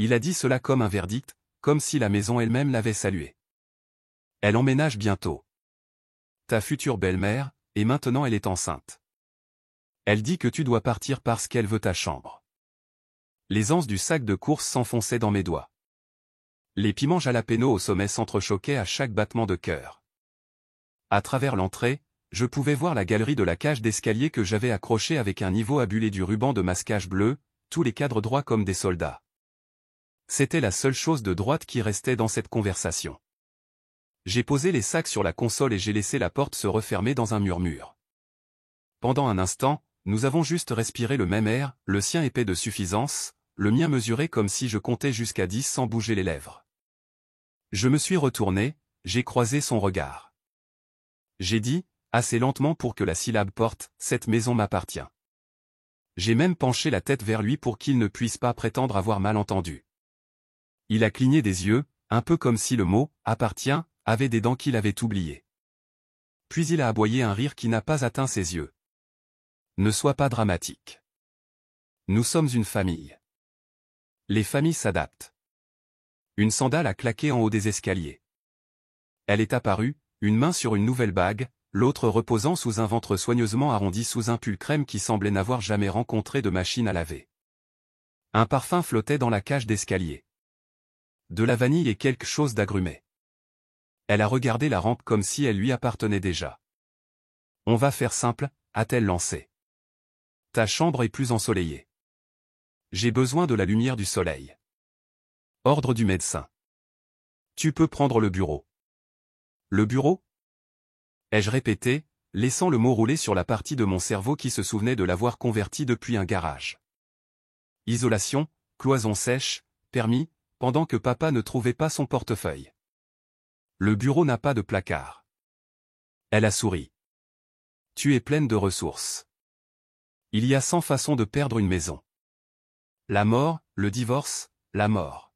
Il a dit cela comme un verdict, comme si la maison elle-même l'avait salué. Elle emménage bientôt. Ta future belle-mère, et maintenant elle est enceinte. Elle dit que tu dois partir parce qu'elle veut ta chambre. Les anses du sac de course s'enfonçaient dans mes doigts. Les piments jalapeno au sommet s'entrechoquaient à chaque battement de cœur. À travers l'entrée, je pouvais voir la galerie de la cage d'escalier que j'avais accrochée avec un niveau abulé du ruban de masquage bleu, tous les cadres droits comme des soldats. C'était la seule chose de droite qui restait dans cette conversation. J'ai posé les sacs sur la console et j'ai laissé la porte se refermer dans un murmure. Pendant un instant, nous avons juste respiré le même air, le sien épais de suffisance, le mien mesuré comme si je comptais jusqu'à 10 sans bouger les lèvres. Je me suis retourné, j'ai croisé son regard. J'ai dit, assez lentement pour que la syllabe porte, « Cette maison m'appartient ». J'ai même penché la tête vers lui pour qu'il ne puisse pas prétendre avoir mal entendu. Il a cligné des yeux, un peu comme si le mot « appartient » avait des dents qu'il avait oubliées. Puis il a aboyé un rire qui n'a pas atteint ses yeux. Ne sois pas dramatique. Nous sommes une famille. Les familles s'adaptent. Une sandale a claqué en haut des escaliers. Elle est apparue, une main sur une nouvelle bague, l'autre reposant sous un ventre soigneusement arrondi sous un pull crème qui semblait n'avoir jamais rencontré de machine à laver. Un parfum flottait dans la cage d'escalier. De la vanille et quelque chose d'agrumé. Elle a regardé la rampe comme si elle lui appartenait déjà. On va faire simple, a-t-elle lancé. Ta chambre est plus ensoleillée. J'ai besoin de la lumière du soleil. Ordre du médecin. Tu peux prendre le bureau. Le bureau ? Ai-je répété, laissant le mot rouler sur la partie de mon cerveau qui se souvenait de l'avoir converti depuis un garage. Isolation, cloison sèche, permis, pendant que papa ne trouvait pas son portefeuille. Le bureau n'a pas de placard. Elle a souri. Tu es pleine de ressources. Il y a 100 façons de perdre une maison. La mort, le divorce, la mort.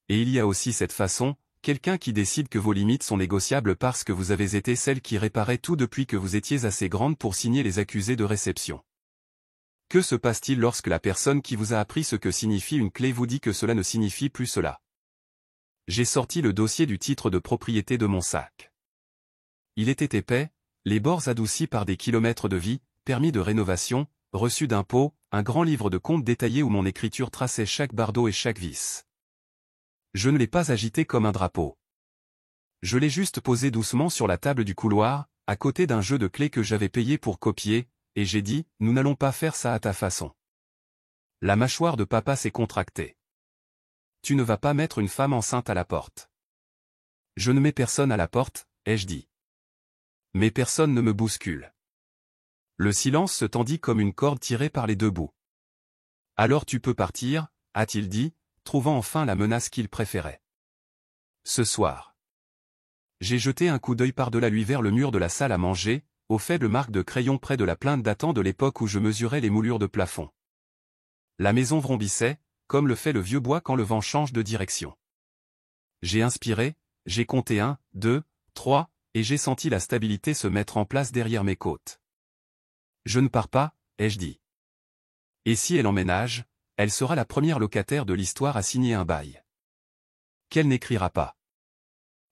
Et il y a aussi cette façon, quelqu'un qui décide que vos limites sont négociables parce que vous avez été celle qui réparait tout depuis que vous étiez assez grande pour signer les accusés de réception. Que se passe-t-il lorsque la personne qui vous a appris ce que signifie une clé vous dit que cela ne signifie plus cela? J'ai sorti le dossier du titre de propriété de mon sac. Il était épais, les bords adoucis par des kilomètres de vie, permis de rénovation, reçu d'impôts, un grand livre de comptes détaillé où mon écriture traçait chaque bardeau et chaque vis. Je ne l'ai pas agité comme un drapeau. Je l'ai juste posé doucement sur la table du couloir, à côté d'un jeu de clés que j'avais payé pour copier, et j'ai dit, nous n'allons pas faire ça à ta façon. La mâchoire de papa s'est contractée. Tu ne vas pas mettre une femme enceinte à la porte. Je ne mets personne à la porte, ai-je dit. Mais personne ne me bouscule. Le silence se tendit comme une corde tirée par les deux bouts. Alors tu peux partir, a-t-il dit, trouvant enfin la menace qu'il préférait. Ce soir. J'ai jeté un coup d'œil par-delà lui vers le mur de la salle à manger, aux faibles marques de crayon près de la plainte datant de l'époque où je mesurais les moulures de plafond. La maison vrombissait, comme le fait le vieux bois quand le vent change de direction. J'ai inspiré, j'ai compté 1, 2, 3, et j'ai senti la stabilité se mettre en place derrière mes côtes. Je ne pars pas, ai-je dit. Et si elle emménage, elle sera la première locataire de l'histoire à signer un bail. Qu'elle n'écrira pas.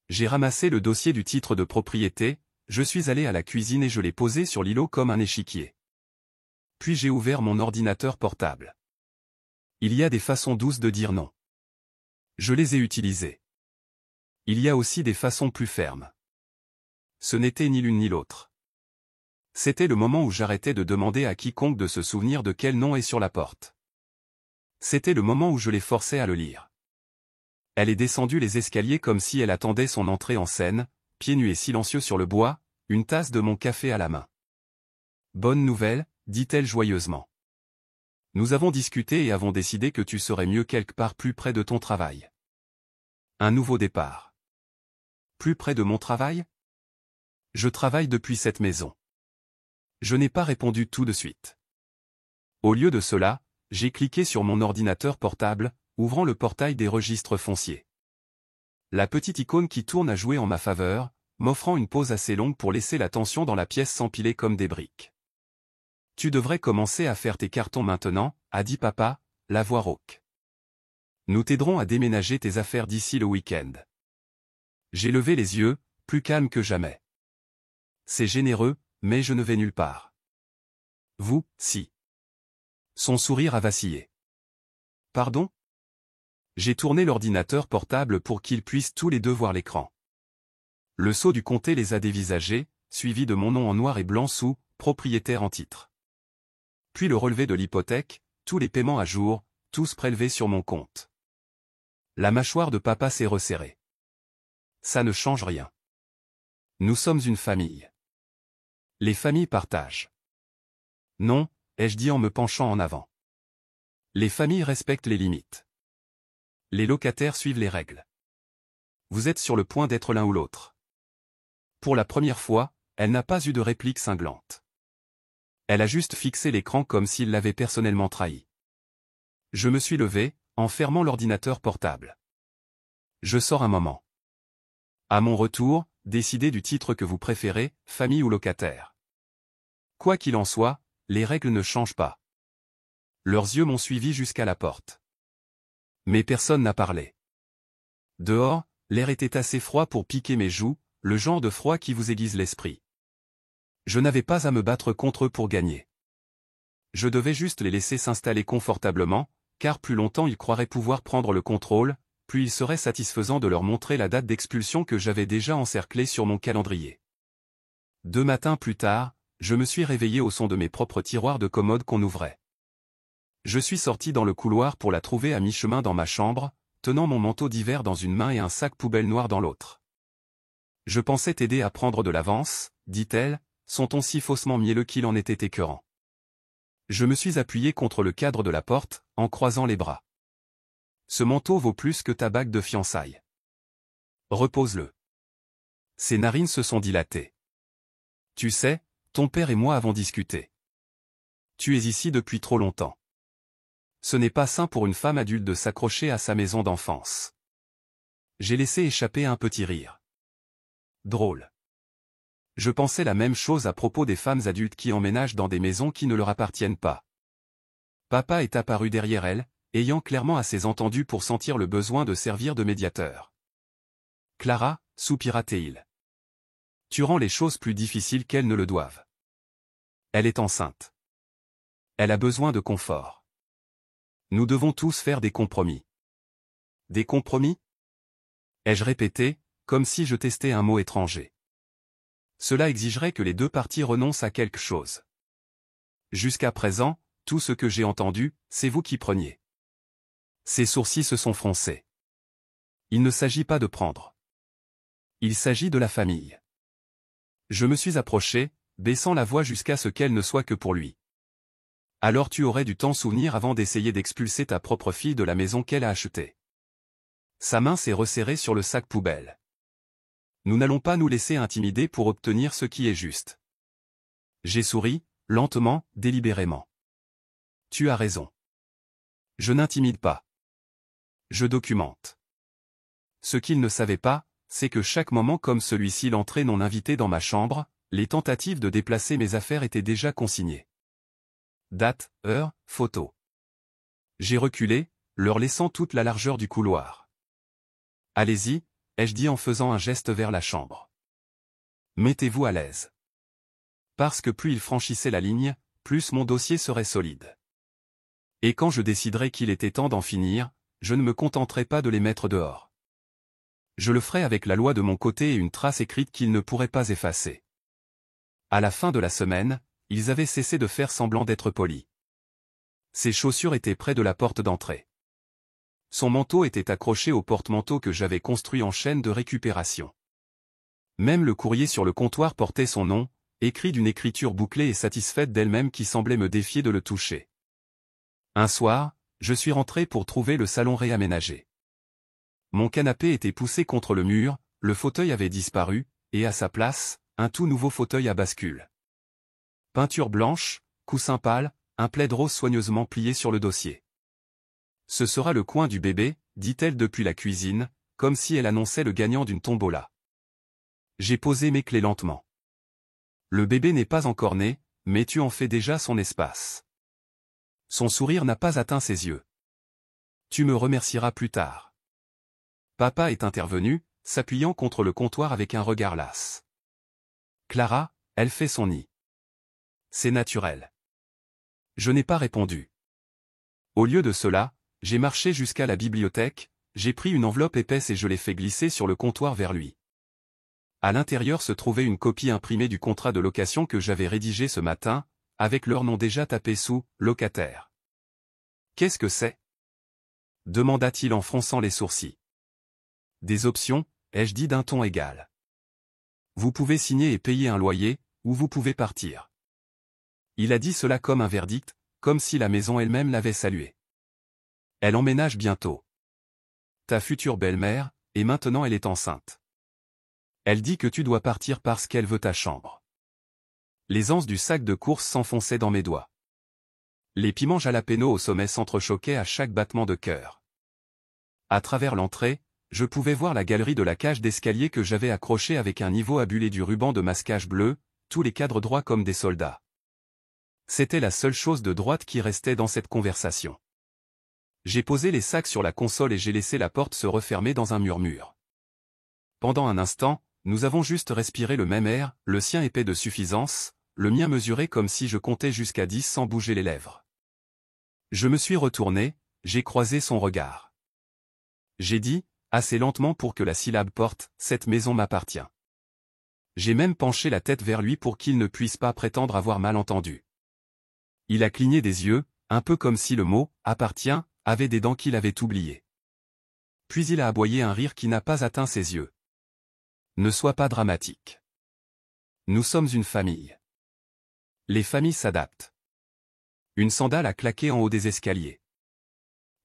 J'ai ramassé le dossier du titre de propriété, je suis allé à la cuisine et je l'ai posé sur l'îlot comme un échiquier. Puis j'ai ouvert mon ordinateur portable. Il y a des façons douces de dire non. Je les ai utilisées. Il y a aussi des façons plus fermes. Ce n'était ni l'une ni l'autre. C'était le moment où j'arrêtais de demander à quiconque de se souvenir de quel nom est sur la porte. C'était le moment où je les forçais à le lire. Elle est descendue les escaliers comme si elle attendait son entrée en scène, pieds nus et silencieux sur le bois, une tasse de mon café à la main. Bonne nouvelle, dit-elle joyeusement. Nous avons discuté et avons décidé que tu serais mieux quelque part plus près de ton travail. Un nouveau départ. Plus près de mon travail? Je travaille depuis cette maison. Je n'ai pas répondu tout de suite. Au lieu de cela, j'ai cliqué sur mon ordinateur portable, ouvrant le portail des registres fonciers. La petite icône qui tourne a joué en ma faveur, m'offrant une pause assez longue pour laisser la tension dans la pièce s'empiler comme des briques. Tu devrais commencer à faire tes cartons maintenant, a dit papa, la voix rauque. Nous t'aiderons à déménager tes affaires d'ici le week-end. J'ai levé les yeux, plus calme que jamais. C'est généreux, mais je ne vais nulle part. Vous, si. Son sourire a vacillé. Pardon? J'ai tourné l'ordinateur portable pour qu'ils puissent tous les deux voir l'écran. Le sceau du comté les a dévisagés, suivi de mon nom en noir et blanc sous « propriétaire en titre ». Puis le relevé de l'hypothèque, tous les paiements à jour, tous prélevés sur mon compte. La mâchoire de papa s'est resserrée. Ça ne change rien. Nous sommes une famille. Les familles partagent. Non, ai-je dit en me penchant en avant. Les familles respectent les limites. Les locataires suivent les règles. Vous êtes sur le point d'être l'un ou l'autre. Pour la première fois, elle n'a pas eu de réplique cinglante. Elle a juste fixé l'écran comme s'il l'avait personnellement trahi. Je me suis levé, en fermant l'ordinateur portable. Je sors un moment. À mon retour, décidez du titre que vous préférez, famille ou locataire. Quoi qu'il en soit, les règles ne changent pas. Leurs yeux m'ont suivi jusqu'à la porte. Mais personne n'a parlé. Dehors, l'air était assez froid pour piquer mes joues, le genre de froid qui vous aiguise l'esprit. Je n'avais pas à me battre contre eux pour gagner. Je devais juste les laisser s'installer confortablement, car plus longtemps ils croiraient pouvoir prendre le contrôle, plus il serait satisfaisant de leur montrer la date d'expulsion que j'avais déjà encerclée sur mon calendrier. 2 matins plus tard, je me suis réveillé au son de mes propres tiroirs de commode qu'on ouvrait. Je suis sorti dans le couloir pour la trouver à mi-chemin dans ma chambre, tenant mon manteau d'hiver dans une main et un sac poubelle noir dans l'autre. Je pensais t'aider à prendre de l'avance, dit-elle, son ton si faussement mielleux qu'il en était écœurant. Je me suis appuyé contre le cadre de la porte, en croisant les bras. Ce manteau vaut plus que ta bague de fiançailles. Repose-le. Ses narines se sont dilatées. Tu sais, ton père et moi avons discuté. Tu es ici depuis trop longtemps. Ce n'est pas sain pour une femme adulte de s'accrocher à sa maison d'enfance. J'ai laissé échapper un petit rire. Drôle. Je pensais la même chose à propos des femmes adultes qui emménagent dans des maisons qui ne leur appartiennent pas. Papa est apparu derrière elle, ayant clairement assez entendu pour sentir le besoin de servir de médiateur. Clara, soupira-t-il. Tu rends les choses plus difficiles qu'elles ne le doivent. Elle est enceinte. Elle a besoin de confort. Nous devons tous faire des compromis. Des compromis? Ai-je répété, comme si je testais un mot étranger. Cela exigerait que les deux parties renoncent à quelque chose. Jusqu'à présent, tout ce que j'ai entendu, c'est vous qui preniez. Ses sourcils se sont froncés. Il ne s'agit pas de prendre. Il s'agit de la famille. Je me suis approché, baissant la voix jusqu'à ce qu'elle ne soit que pour lui. Alors tu aurais dû t'en souvenir avant d'essayer d'expulser ta propre fille de la maison qu'elle a achetée. Sa main s'est resserrée sur le sac poubelle. Nous n'allons pas nous laisser intimider pour obtenir ce qui est juste. J'ai souri, lentement, délibérément. Tu as raison. Je n'intimide pas. Je documente. Ce qu'il ne savait pas, c'est que chaque moment comme celui-ci l'entrée non invitée dans ma chambre, les tentatives de déplacer mes affaires étaient déjà consignées. Date, heure, photo. J'ai reculé, leur laissant toute la largeur du couloir. Allez-y, ai-je dit en faisant un geste vers la chambre. Mettez-vous à l'aise. Parce que plus il franchissait la ligne, plus mon dossier serait solide. Et quand je déciderai qu'il était temps d'en finir, je ne me contenterai pas de les mettre dehors. Je le ferai avec la loi de mon côté et une trace écrite qu'ils ne pourraient pas effacer. À la fin de la semaine, ils avaient cessé de faire semblant d'être polis. Ses chaussures étaient près de la porte d'entrée. Son manteau était accroché au porte-manteau que j'avais construit en chaîne de récupération. Même le courrier sur le comptoir portait son nom, écrit d'une écriture bouclée et satisfaite d'elle-même qui semblait me défier de le toucher. Un soir, je suis rentré pour trouver le salon réaménagé. Mon canapé était poussé contre le mur, le fauteuil avait disparu, et à sa place, un tout nouveau fauteuil à bascule. Peinture blanche, coussin pâle, un plaid rose soigneusement plié sur le dossier. Ce sera le coin du bébé, dit-elle depuis la cuisine, comme si elle annonçait le gagnant d'une tombola. J'ai posé mes clés lentement. Le bébé n'est pas encore né, mais tu en fais déjà son espace. Son sourire n'a pas atteint ses yeux. Tu me remercieras plus tard. Papa est intervenu, s'appuyant contre le comptoir avec un regard las. Clara, elle fait son nid. C'est naturel. Je n'ai pas répondu. Au lieu de cela, j'ai marché jusqu'à la bibliothèque, j'ai pris une enveloppe épaisse et je l'ai fait glisser sur le comptoir vers lui. À l'intérieur se trouvait une copie imprimée du contrat de location que j'avais rédigé ce matin, avec leur nom déjà tapé sous « locataire ». Qu'est-ce que c'est ? Demanda-t-il en fronçant les sourcils. Des options, ai-je dit d'un ton égal. Vous pouvez signer et payer un loyer, ou vous pouvez partir. Il a dit cela comme un verdict, comme si la maison elle-même l'avait salué. Elle emménage bientôt. Ta future belle-mère, et maintenant elle est enceinte. Elle dit que tu dois partir parce qu'elle veut ta chambre. Les anses du sac de course s'enfonçaient dans mes doigts. Les piments jalapeno au sommet s'entrechoquaient à chaque battement de cœur. À travers l'entrée, je pouvais voir la galerie de la cage d'escalier que j'avais accrochée avec un niveau abulé du ruban de masquage bleu, tous les cadres droits comme des soldats. C'était la seule chose de droite qui restait dans cette conversation. J'ai posé les sacs sur la console et j'ai laissé la porte se refermer dans un murmure. Pendant un instant, nous avons juste respiré le même air, le sien épais de suffisance, le mien mesuré comme si je comptais jusqu'à 10 sans bouger les lèvres. Je me suis retourné, j'ai croisé son regard. J'ai dit, assez lentement pour que la syllabe porte, « Cette maison m'appartient ». J'ai même penché la tête vers lui pour qu'il ne puisse pas prétendre avoir mal entendu. Il a cligné des yeux, un peu comme si le mot « appartient » avait des dents qu'il avait oubliées. Puis il a aboyé un rire qui n'a pas atteint ses yeux. Ne sois pas dramatique. Nous sommes une famille. Les familles s'adaptent. Une sandale a claqué en haut des escaliers.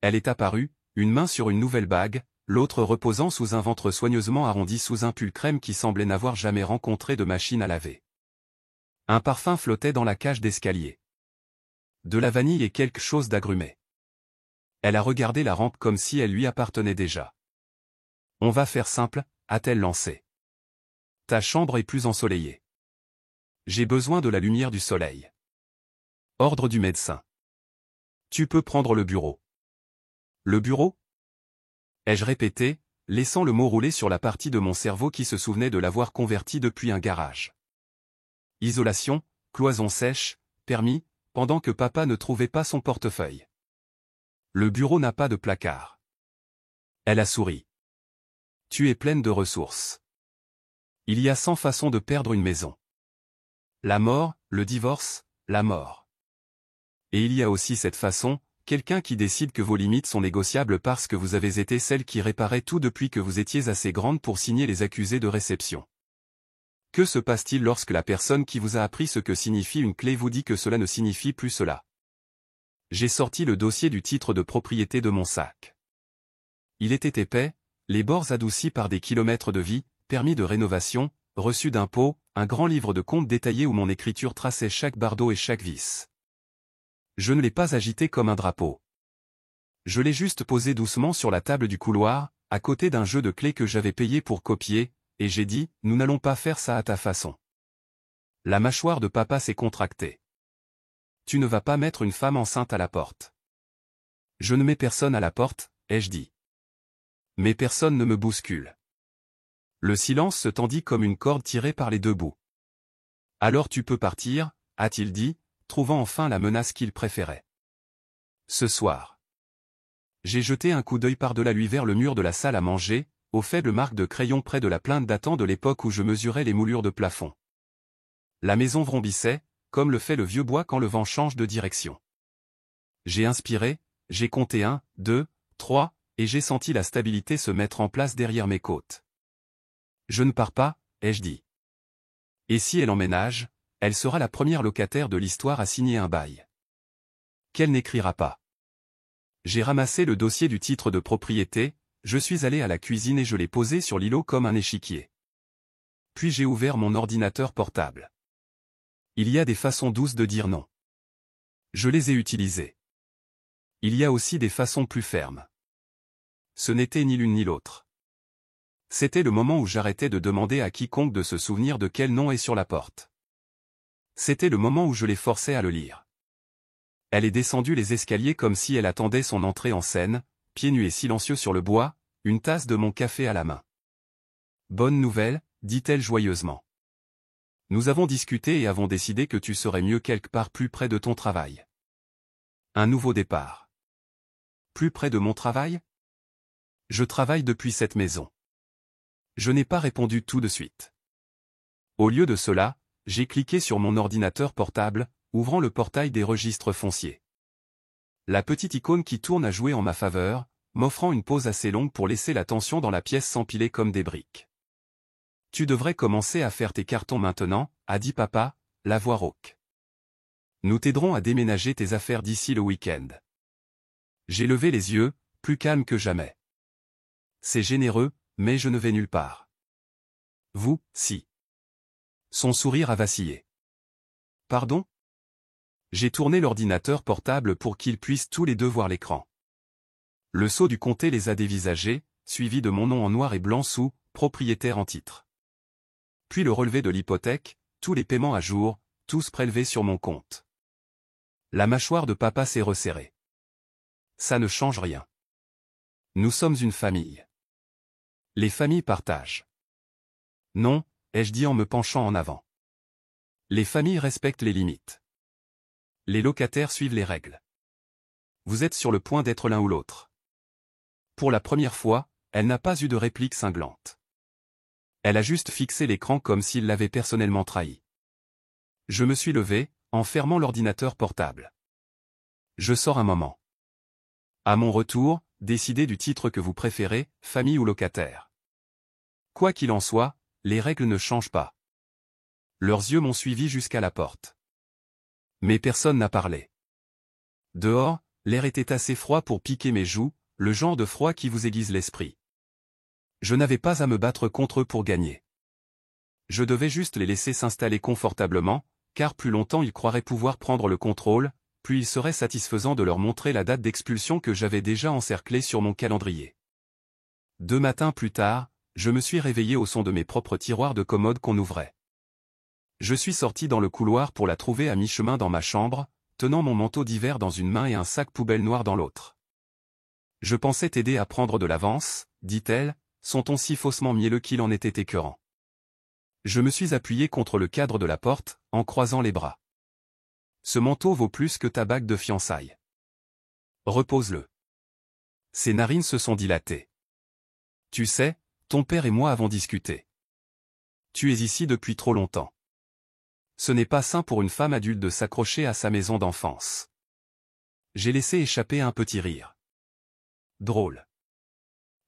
Elle est apparue, une main sur une nouvelle bague, l'autre reposant sous un ventre soigneusement arrondi sous un pull crème qui semblait n'avoir jamais rencontré de machine à laver. Un parfum flottait dans la cage d'escalier. De la vanille et quelque chose d'agrumé. Elle a regardé la rampe comme si elle lui appartenait déjà. On va faire simple, a-t-elle lancé. Ta chambre est plus ensoleillée. J'ai besoin de la lumière du soleil. Ordre du médecin. Tu peux prendre le bureau. Le bureau ? Ai-je répété, laissant le mot rouler sur la partie de mon cerveau qui se souvenait de l'avoir converti depuis un garage. Isolation, cloison sèche, permis, pendant que papa ne trouvait pas son portefeuille. Le bureau n'a pas de placard. Elle a souri. Tu es pleine de ressources. Il y a 100 façons de perdre une maison. La mort, le divorce, la mort. Et il y a aussi cette façon, quelqu'un qui décide que vos limites sont négociables parce que vous avez été celle qui réparait tout depuis que vous étiez assez grande pour signer les accusés de réception. Que se passe-t-il lorsque la personne qui vous a appris ce que signifie une clé vous dit que cela ne signifie plus cela? J'ai sorti le dossier du titre de propriété de mon sac. Il était épais, les bords adoucis par des kilomètres de vie, permis de rénovation, reçu d'impôts, un grand livre de comptes détaillé où mon écriture traçait chaque bardeau et chaque vis. Je ne l'ai pas agité comme un drapeau. Je l'ai juste posé doucement sur la table du couloir, à côté d'un jeu de clés que j'avais payé pour copier, et j'ai dit, nous n'allons pas faire ça à ta façon. La mâchoire de papa s'est contractée. Tu ne vas pas mettre une femme enceinte à la porte. Je ne mets personne à la porte, ai-je dit. Mais personne ne me bouscule. Le silence se tendit comme une corde tirée par les deux bouts. Alors tu peux partir, a-t-il dit, trouvant enfin la menace qu'il préférait. Ce soir. J'ai jeté un coup d'œil par-delà lui vers le mur de la salle à manger, aux faibles marques de crayon près de la plainte datant de l'époque où je mesurais les moulures de plafond. La maison vrombissait, comme le fait le vieux bois quand le vent change de direction. J'ai inspiré, j'ai compté 1, 2, 3, et j'ai senti la stabilité se mettre en place derrière mes côtes. Je ne pars pas, ai-je dit. Et si elle emménage, elle sera la première locataire de l'histoire à signer un bail. Qu'elle n'écrira pas. J'ai ramassé le dossier du titre de propriété, je suis allé à la cuisine et je l'ai posé sur l'îlot comme un échiquier. Puis j'ai ouvert mon ordinateur portable. Il y a des façons douces de dire non. Je les ai utilisées. Il y a aussi des façons plus fermes. Ce n'était ni l'une ni l'autre. C'était le moment où j'arrêtais de demander à quiconque de se souvenir de quel nom est sur la porte. C'était le moment où je les forçais à le lire. Elle est descendue les escaliers comme si elle attendait son entrée en scène, pieds nus et silencieux sur le bois, une tasse de mon café à la main. Bonne nouvelle, dit-elle joyeusement. Nous avons discuté et avons décidé que tu serais mieux quelque part plus près de ton travail. Un nouveau départ. Plus près de mon travail? Je travaille depuis cette maison. Je n'ai pas répondu tout de suite. Au lieu de cela, j'ai cliqué sur mon ordinateur portable, ouvrant le portail des registres fonciers. La petite icône qui tourne a joué en ma faveur, m'offrant une pause assez longue pour laisser la tension dans la pièce s'empiler comme des briques. Tu devrais commencer à faire tes cartons maintenant, a dit papa, la voix rauque. Nous t'aiderons à déménager tes affaires d'ici le week-end. J'ai levé les yeux, plus calme que jamais. C'est généreux, mais je ne vais nulle part. Vous, si. Son sourire a vacillé. Pardon? J'ai tourné l'ordinateur portable pour qu'ils puissent tous les deux voir l'écran. Le sceau du comté les a dévisagés, suivi de mon nom en noir et blanc sous « propriétaire en titre ». Puis le relevé de l'hypothèque, tous les paiements à jour, tous prélevés sur mon compte. La mâchoire de papa s'est resserrée. Ça ne change rien. Nous sommes une famille. Les familles partagent. Non, ai-je dit en me penchant en avant. Les familles respectent les limites. Les locataires suivent les règles. Vous êtes sur le point d'être l'un ou l'autre. Pour la première fois, elle n'a pas eu de réplique cinglante. Elle a juste fixé l'écran comme s'il l'avait personnellement trahi. Je me suis levé, en fermant l'ordinateur portable. Je sors un moment. À mon retour, décidez du titre que vous préférez, famille ou locataire. Quoi qu'il en soit, les règles ne changent pas. Leurs yeux m'ont suivi jusqu'à la porte. Mais personne n'a parlé. Dehors, l'air était assez froid pour piquer mes joues, le genre de froid qui vous aiguise l'esprit. Je n'avais pas à me battre contre eux pour gagner. Je devais juste les laisser s'installer confortablement, car plus longtemps ils croiraient pouvoir prendre le contrôle, plus il serait satisfaisant de leur montrer la date d'expulsion que j'avais déjà encerclée sur mon calendrier. 2 matins plus tard, je me suis réveillé au son de mes propres tiroirs de commode qu'on ouvrait. Je suis sorti dans le couloir pour la trouver à mi-chemin dans ma chambre, tenant mon manteau d'hiver dans une main et un sac poubelle noir dans l'autre. Je pensais t'aider à prendre de l'avance, dit-elle, son ton si faussement mielleux qu'il en était écœurant. Je me suis appuyé contre le cadre de la porte, en croisant les bras. Ce manteau vaut plus que ta bague de fiançailles. Repose-le. Ses narines se sont dilatées. Tu sais, ton père et moi avons discuté. Tu es ici depuis trop longtemps. Ce n'est pas sain pour une femme adulte de s'accrocher à sa maison d'enfance. J'ai laissé échapper un petit rire. Drôle.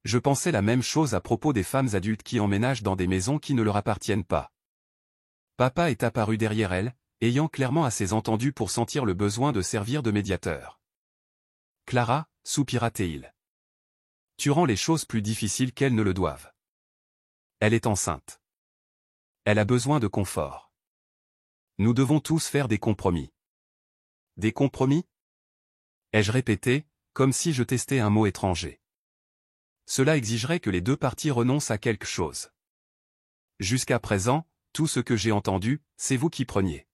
Je pensais la même chose à propos des femmes adultes qui emménagent dans des maisons qui ne leur appartiennent pas. Papa est apparu derrière elle, ayant clairement assez entendu pour sentir le besoin de servir de médiateur. Clara, soupira-t-il. Tu rends les choses plus difficiles qu'elles ne le doivent. Elle est enceinte. Elle a besoin de confort. Nous devons tous faire des compromis. Des compromis? Ai-je répété, comme si je testais un mot étranger. Cela exigerait que les deux parties renoncent à quelque chose. Jusqu'à présent, tout ce que j'ai entendu, c'est vous qui preniez.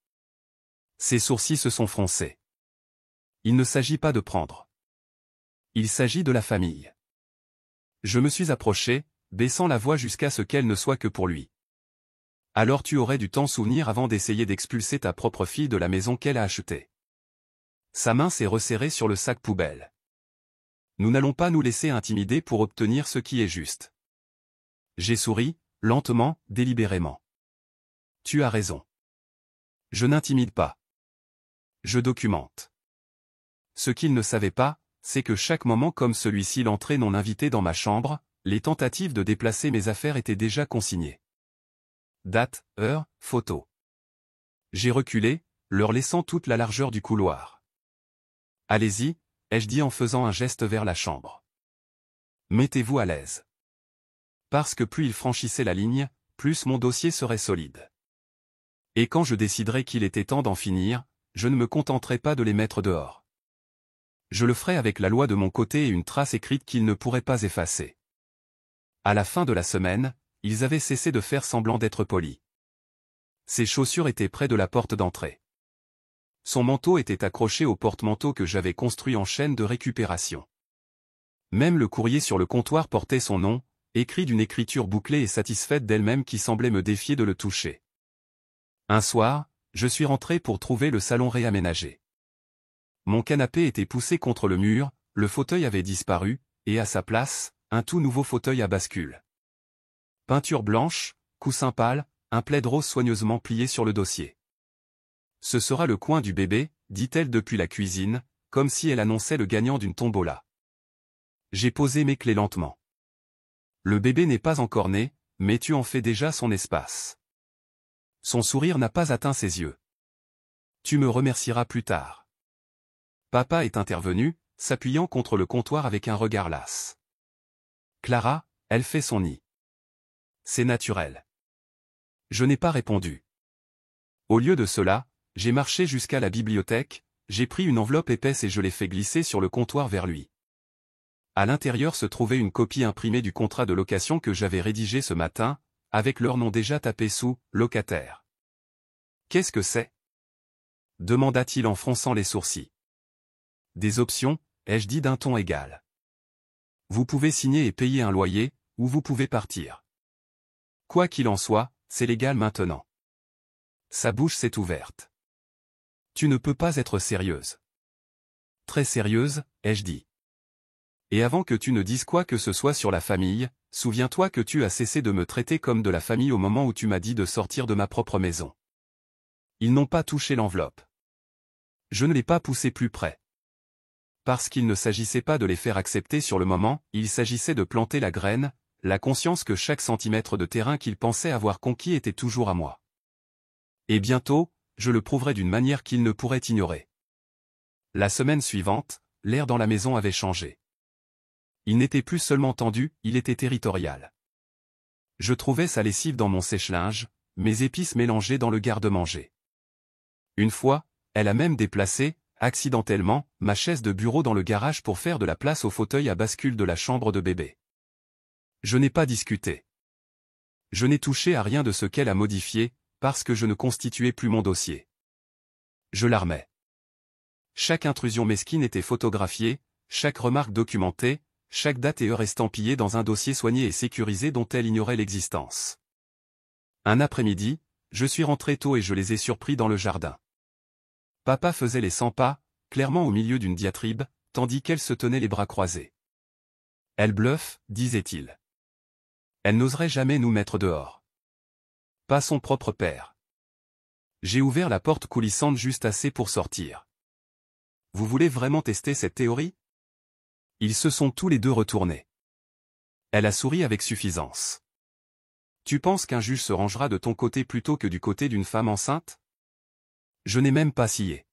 Ses sourcils se sont froncés. Il ne s'agit pas de prendre. Il s'agit de la famille. Je me suis approché, baissant la voix jusqu'à ce qu'elle ne soit que pour lui. Alors tu aurais dû t'en souvenir avant d'essayer d'expulser ta propre fille de la maison qu'elle a achetée. Sa main s'est resserrée sur le sac poubelle. Nous n'allons pas nous laisser intimider pour obtenir ce qui est juste. J'ai souri, lentement, délibérément. Tu as raison. Je n'intimide pas. Je documente. Ce qu'il ne savait pas, c'est que chaque moment comme celui-ci l'entrée non invitée dans ma chambre, les tentatives de déplacer mes affaires étaient déjà consignées. Date, heure, photo. J'ai reculé, leur laissant toute la largeur du couloir. Allez-y, ai-je dit en faisant un geste vers la chambre. Mettez-vous à l'aise. Parce que plus il franchissait la ligne, plus mon dossier serait solide. Et quand je déciderai qu'il était temps d'en finir, je ne me contenterai pas de les mettre dehors. Je le ferai avec la loi de mon côté et une trace écrite qu'ils ne pourraient pas effacer. À la fin de la semaine, ils avaient cessé de faire semblant d'être polis. Ses chaussures étaient près de la porte d'entrée. Son manteau était accroché au porte-manteau que j'avais construit en chaîne de récupération. Même le courrier sur le comptoir portait son nom, écrit d'une écriture bouclée et satisfaite d'elle-même qui semblait me défier de le toucher. Un soir, je suis rentré pour trouver le salon réaménagé. Mon canapé était poussé contre le mur, le fauteuil avait disparu, et à sa place, un tout nouveau fauteuil à bascule. Peinture blanche, coussin pâle, un plaid rose soigneusement plié sur le dossier. Ce sera le coin du bébé, dit-elle depuis la cuisine, comme si elle annonçait le gagnant d'une tombola. J'ai posé mes clés lentement. Le bébé n'est pas encore né, mais tu en fais déjà son espace. Son sourire n'a pas atteint ses yeux. Tu me remercieras plus tard. Papa est intervenu, s'appuyant contre le comptoir avec un regard las. Clara, elle fait son nid. C'est naturel. Je n'ai pas répondu. Au lieu de cela, j'ai marché jusqu'à la bibliothèque, j'ai pris une enveloppe épaisse et je l'ai fait glisser sur le comptoir vers lui. À l'intérieur se trouvait une copie imprimée du contrat de location que j'avais rédigé ce matin, avec leur nom déjà tapé sous « locataire ». Qu'est-ce que c'est ? Demanda-t-il en fronçant les sourcils. Des options, ai-je dit d'un ton égal. Vous pouvez signer et payer un loyer, ou vous pouvez partir. Quoi qu'il en soit, c'est légal maintenant. Sa bouche s'est ouverte. Tu ne peux pas être sérieuse. Très sérieuse, ai-je dit. Et avant que tu ne dises quoi que ce soit sur la famille, souviens-toi que tu as cessé de me traiter comme de la famille au moment où tu m'as dit de sortir de ma propre maison. Ils n'ont pas touché l'enveloppe. Je ne l'ai pas poussé plus près. Parce qu'il ne s'agissait pas de les faire accepter sur le moment, il s'agissait de planter la graine, la conscience que chaque centimètre de terrain qu'ils pensaient avoir conquis était toujours à moi. Et bientôt, je le prouverai d'une manière qu'ils ne pourraient ignorer. La semaine suivante, l'air dans la maison avait changé. Il n'était plus seulement tendu, il était territorial. Je trouvais sa lessive dans mon sèche-linge, mes épices mélangées dans le garde-manger. Une fois, elle a même déplacé, accidentellement, ma chaise de bureau dans le garage pour faire de la place au fauteuil à bascule de la chambre de bébé. Je n'ai pas discuté. Je n'ai touché à rien de ce qu'elle a modifié, parce que je ne constituais plus mon dossier. Je l'armais. Chaque intrusion mesquine était photographiée, chaque remarque documentée, chaque date et heure estampillée dans un dossier soigné et sécurisé dont elle ignorait l'existence. Un après-midi, je suis rentré tôt et je les ai surpris dans le jardin. Papa faisait les 100 pas, clairement au milieu d'une diatribe, tandis qu'elle se tenait les bras croisés. Elle bluffe, disait-il. Elle n'oserait jamais nous mettre dehors. Pas son propre père. J'ai ouvert la porte coulissante juste assez pour sortir. Vous voulez vraiment tester cette théorie ? Ils se sont tous les deux retournés. Elle a souri avec suffisance. Tu penses qu'un juge se rangera de ton côté plutôt que du côté d'une femme enceinte ? Je n'ai même pas scié.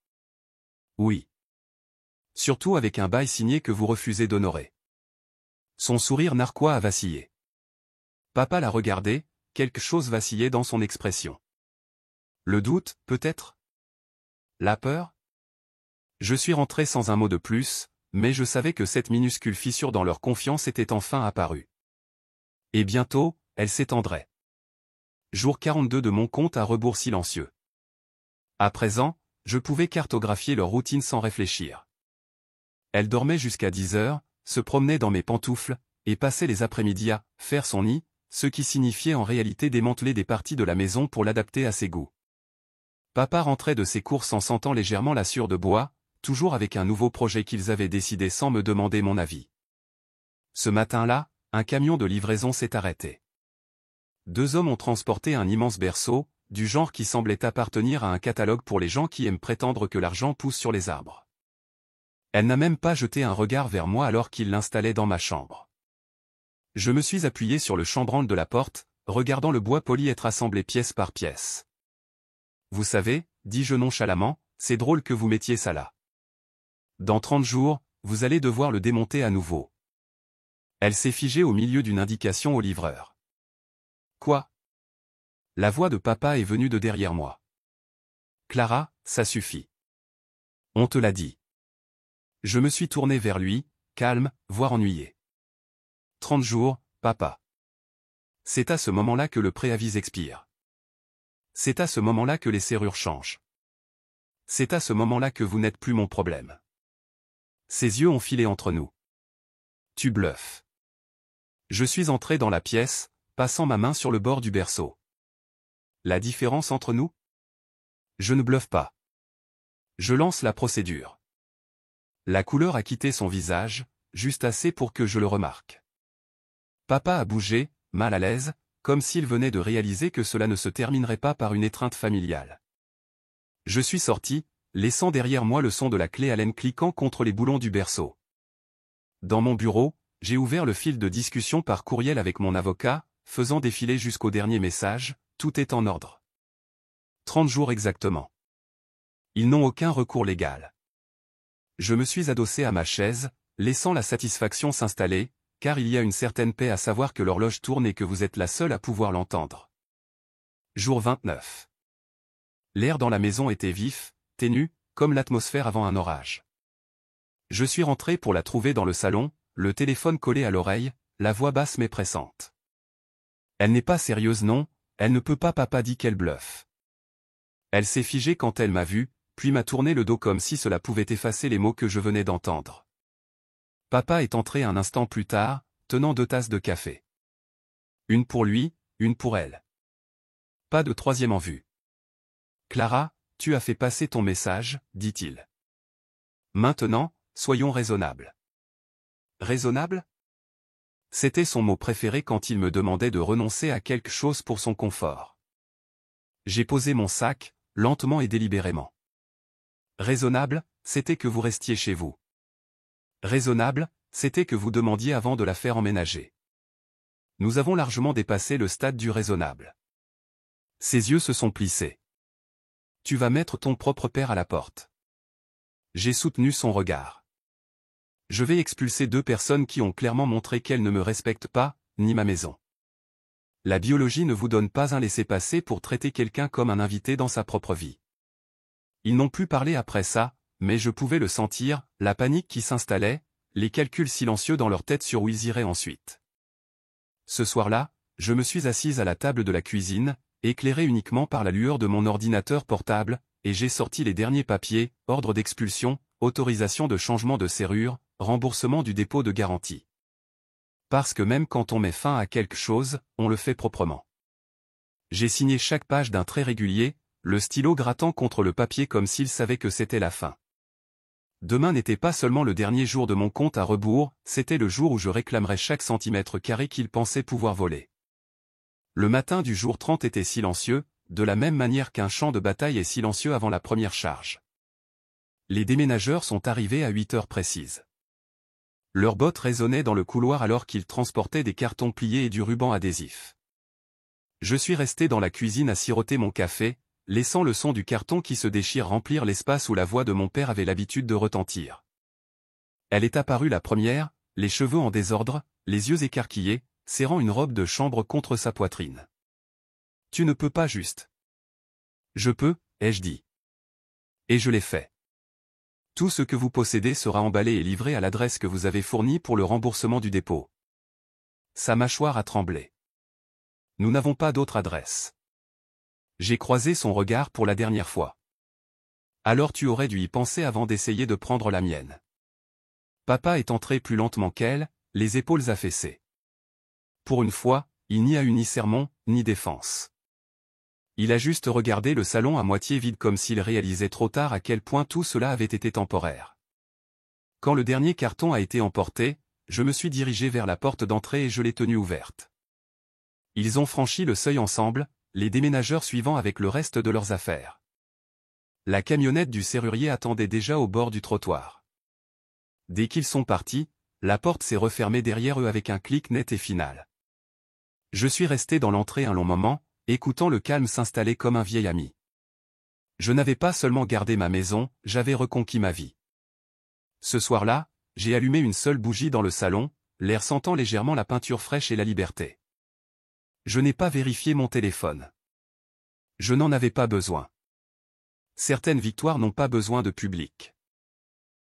Oui. Surtout avec un bail signé que vous refusez d'honorer. Son sourire narquois a vacillé. Papa l'a regardé, quelque chose vacillait dans son expression. Le doute, peut-être ? La peur ? Je suis rentré sans un mot de plus, mais je savais que cette minuscule fissure dans leur confiance était enfin apparue. Et bientôt, elle s'étendrait. Jour 42 de mon compte à rebours silencieux. À présent, je pouvais cartographier leur routine sans réfléchir. Elle dormait jusqu'à 10 heures, se promenait dans mes pantoufles, et passait les après-midi à faire son nid, ce qui signifiait en réalité démanteler des parties de la maison pour l'adapter à ses goûts. Papa rentrait de ses courses en sentant légèrement la sueur de bois, toujours avec un nouveau projet qu'ils avaient décidé sans me demander mon avis. Ce matin-là, un camion de livraison s'est arrêté. 2 hommes ont transporté un immense berceau, du genre qui semblait appartenir à un catalogue pour les gens qui aiment prétendre que l'argent pousse sur les arbres. Elle n'a même pas jeté un regard vers moi alors qu'ils l'installaient dans ma chambre. Je me suis appuyé sur le chambranle de la porte, regardant le bois poli être assemblé pièce par pièce. Vous savez, dis-je nonchalamment, c'est drôle que vous mettiez ça là. Dans 30 jours, vous allez devoir le démonter à nouveau. Elle s'est figée au milieu d'une indication au livreur. Quoi ? La voix de papa est venue de derrière moi. Clara, ça suffit. On te l'a dit. Je me suis tourné vers lui, calme, voire ennuyé. 30 jours, papa. C'est à ce moment-là que le préavis expire. C'est à ce moment-là que les serrures changent. C'est à ce moment-là que vous n'êtes plus mon problème. Ses yeux ont filé entre nous. Tu bluffes. Je suis entré dans la pièce, passant ma main sur le bord du berceau. La différence entre nous? Je ne bluffe pas. Je lance la procédure. La couleur a quitté son visage, juste assez pour que je le remarque. Papa a bougé, mal à l'aise, comme s'il venait de réaliser que cela ne se terminerait pas par une étreinte familiale. Je suis sorti, laissant derrière moi le son de la clé Allen cliquant contre les boulons du berceau. Dans mon bureau, j'ai ouvert le fil de discussion par courriel avec mon avocat, faisant défiler jusqu'au dernier message, tout est en ordre. 30 jours exactement. Ils n'ont aucun recours légal. Je me suis adossé à ma chaise, laissant la satisfaction s'installer, car il y a une certaine paix à savoir que l'horloge tourne et que vous êtes la seule à pouvoir l'entendre. Jour 29. L'air dans la maison était vif, ténu, comme l'atmosphère avant un orage. Je suis rentré pour la trouver dans le salon, le téléphone collé à l'oreille, la voix basse mais pressante. Elle n'est pas sérieuse non, elle ne peut pas, papa dit qu'elle bluffe. Elle s'est figée quand elle m'a vu, puis m'a tourné le dos comme si cela pouvait effacer les mots que je venais d'entendre. Papa est entré un instant plus tard, tenant 2 tasses de café. Une pour lui, une pour elle. Pas de troisième en vue. Clara, tu as fait passer ton message, dit-il. Maintenant, soyons raisonnables. Raisonnable? C'était son mot préféré quand il me demandait de renoncer à quelque chose pour son confort. J'ai posé mon sac, lentement et délibérément. Raisonnable, c'était que vous restiez chez vous. Raisonnable, c'était que vous demandiez avant de la faire emménager. Nous avons largement dépassé le stade du raisonnable. Ses yeux se sont plissés. Tu vas mettre ton propre père à la porte. J'ai soutenu son regard. Je vais expulser 2 personnes qui ont clairement montré qu'elles ne me respectent pas, ni ma maison. La biologie ne vous donne pas un laissez-passer pour traiter quelqu'un comme un invité dans sa propre vie. Ils n'ont plus parlé après ça, mais je pouvais le sentir, la panique qui s'installait, les calculs silencieux dans leur tête sur où ils iraient ensuite. Ce soir-là, je me suis assise à la table de la cuisine, éclairée uniquement par la lueur de mon ordinateur portable, et j'ai sorti les derniers papiers, ordre d'expulsion, autorisation de changement de serrure, remboursement du dépôt de garantie. Parce que même quand on met fin à quelque chose, on le fait proprement. J'ai signé chaque page d'un trait régulier, le stylo grattant contre le papier comme s'il savait que c'était la fin. Demain n'était pas seulement le dernier jour de mon compte à rebours, c'était le jour où je réclamerais chaque centimètre carré qu'il pensait pouvoir voler. Le matin du jour 30 était silencieux, de la même manière qu'un champ de bataille est silencieux avant la première charge. Les déménageurs sont arrivés à 8 heures précises. Leurs bottes résonnaient dans le couloir alors qu'ils transportaient des cartons pliés et du ruban adhésif. Je suis resté dans la cuisine à siroter mon café, laissant le son du carton qui se déchire remplir l'espace où la voix de mon père avait l'habitude de retentir. Elle est apparue la première, les cheveux en désordre, les yeux écarquillés, serrant une robe de chambre contre sa poitrine. « Tu ne peux pas juste. »« Je peux, ai-je dit. Et je l'ai fait. Tout ce que vous possédez sera emballé et livré à l'adresse que vous avez fournie pour le remboursement du dépôt. » Sa mâchoire a tremblé. « Nous n'avons pas d'autre adresse. » J'ai croisé son regard pour la dernière fois. « Alors tu aurais dû y penser avant d'essayer de prendre la mienne. » Papa est entré plus lentement qu'elle, les épaules affaissées. Pour une fois, il n'y a eu ni sermon, ni défense. Il a juste regardé le salon à moitié vide comme s'il réalisait trop tard à quel point tout cela avait été temporaire. Quand le dernier carton a été emporté, je me suis dirigé vers la porte d'entrée et je l'ai tenue ouverte. Ils ont franchi le seuil ensemble, les déménageurs suivant avec le reste de leurs affaires. La camionnette du serrurier attendait déjà au bord du trottoir. Dès qu'ils sont partis, la porte s'est refermée derrière eux avec un clic net et final. Je suis resté dans l'entrée un long moment, écoutant le calme s'installer comme un vieil ami. Je n'avais pas seulement gardé ma maison, j'avais reconquis ma vie. Ce soir-là, j'ai allumé une seule bougie dans le salon, l'air sentant légèrement la peinture fraîche et la liberté. Je n'ai pas vérifié mon téléphone. Je n'en avais pas besoin. Certaines victoires n'ont pas besoin de public.